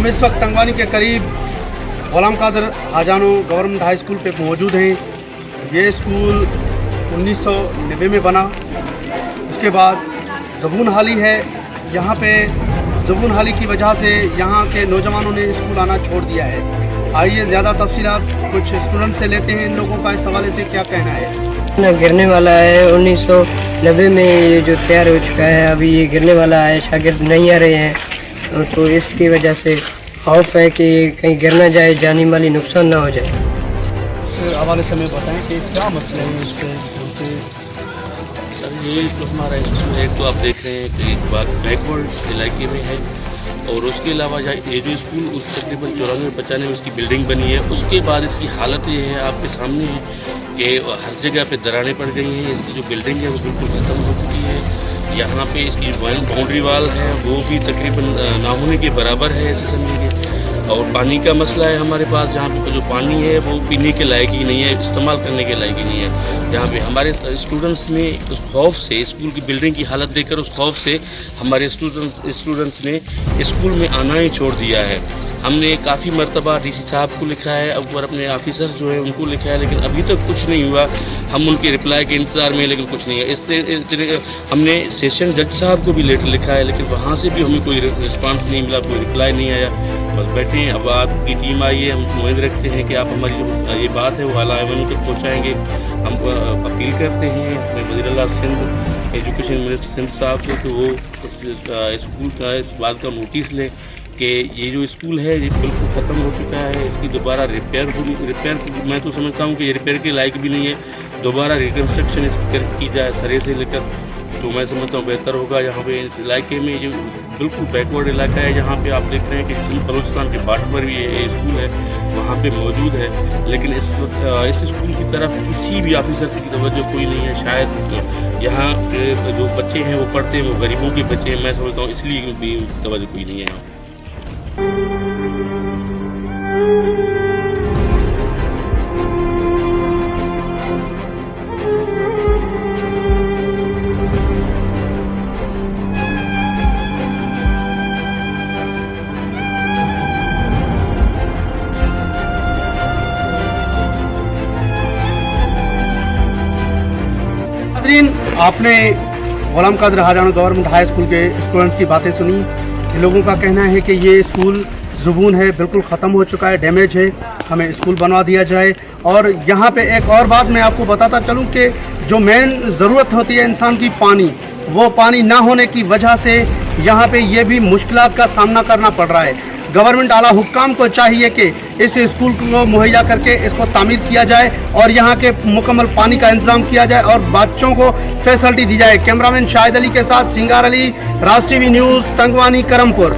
हम इस वक्त तंगवानी के करीब गुलाम कादर हाजानो गवर्नमेंट हाई स्कूल पे मौजूद हैं। ये स्कूल 1990 में बना, उसके बाद ज़बून हाली है। यहाँ पे ज़बून हाली की वजह से यहाँ के नौजवानों ने स्कूल आना छोड़ दिया है। आइए ज़्यादा तफसीलात कुछ स्टूडेंट से लेते हैं, इन लोगों का इस हवाले से क्या कहना है। गिरने वाला है 1990 में ये जो तैयार हो चुका है, अभी ये गिरने वाला है, शागिर्द नहीं आ रहे हैं, तो इसकी वजह से खौफ है कि कहीं गिर ना जाए, जानी माली नुकसान ना हो जाए। इस हवाले से हमें बताएं कि क्या मसले हैं इससे। सर ये तो हमारा स्कूल है, तो आप देख रहे हैं कि एक बात बैकवर्ड इलाके में है, और उसके अलावा ये जो स्कूल उस तकरीबन 94-95 में उसकी बिल्डिंग बनी है, उसके बाद इसकी हालत ये है आपके सामने है कि हर जगह पे दरारें पड़ गई हैं। इसकी जो बिल्डिंग है वो बिल्कुल ख़त्म हो चुकी है। यहाँ पे इसकी बाउंड्री वाल है वो भी तकरीबन ना होने के बराबर है, ऐसे समझिए। और पानी का मसला है हमारे पास, जहाँ पे जो पानी है वो पीने के लायक ही नहीं है, इस्तेमाल करने के लायक ही नहीं है। जहाँ पे हमारे स्टूडेंट्स ने उस खौफ से, स्कूल की बिल्डिंग की हालत देखकर उस खौफ से हमारे स्टूडेंट्स ने स्कूल में आना ही छोड़ दिया है। हमने काफ़ी मरतबा डीसी साहब को लिखा है, ऊपर अपने ऑफिसर जो है उनको लिखा है, लेकिन अभी तक कुछ नहीं हुआ। हम उनके रिप्लाई के इंतज़ार में, लेकिन कुछ नहीं है। इस हमने सेशन जज साहब को भी लेटर लिखा है, लेकिन वहाँ से भी हमें कोई रिस्पांस नहीं मिला, कोई रिप्लाई नहीं आया। बस बैठे हैं। अब आपकी टीम आई है, हम उम्मीद रखते हैं कि आप हमारी जो ये बात है वो आला एवं तक पहुँचाएँगे। हम अपील करते हैं अपने वज़ीर-ए-आला सिंध, एजुकेशन मिनिस्टर सिंध साहब को कि वो स्कूल का इस बात का नोटिस लें कि ये जो स्कूल है ये बिल्कुल ख़त्म हो चुका है। इसकी दोबारा रिपेयर मैं तो समझता हूँ कि ये रिपेयर के लायक भी नहीं है। दोबारा रिकन्स्ट्रक्शन की जाए सरे से लेकर, तो मैं समझता हूँ बेहतर होगा। यहाँ पे इस इलाके में जो बिल्कुल बैकवर्ड इलाका है, जहाँ पे आप देख रहे हैं कि बलूचिस्तान के बॉर्डर पर भी ये स्कूल है, वहाँ पे मौजूद है, लेकिन इस स्कूल की तरफ किसी भी ऑफिसर की तवज्जो कोई नहीं है। शायद यहाँ जो बच्चे हैं वो पढ़ते हैं, वो गरीबों के बच्चे हैं, मैं समझता हूँ इसलिए भी तवज्जो कोई नहीं है यहाँ। आपने गुलाम कादर हाजानो गवर्नमेंट हाई स्कूल के स्टूडेंट्स की बातें सुनी। लोगों का कहना है कि ये स्कूल ज़बून है, बिल्कुल ख़त्म हो चुका है, डैमेज है, हमें स्कूल बनवा दिया जाए। और यहाँ पे एक और बात मैं आपको बताता चलूँ कि जो मेन ज़रूरत होती है इंसान की, पानी, वो पानी ना होने की वजह से यहाँ पे ये भी मुश्किलात का सामना करना पड़ रहा है। गवर्नमेंट आला हुक्काम को चाहिए कि इस स्कूल को मुहैया करके इसको तामीर किया जाए और यहाँ के मुकम्मल पानी का इंतजाम किया जाए और बच्चों को फैसिलिटी दी जाए। कैमरामैन शाहिद अली के साथ सिंगार अली, राज टीवी न्यूज़, तंगवानी, करमपुर।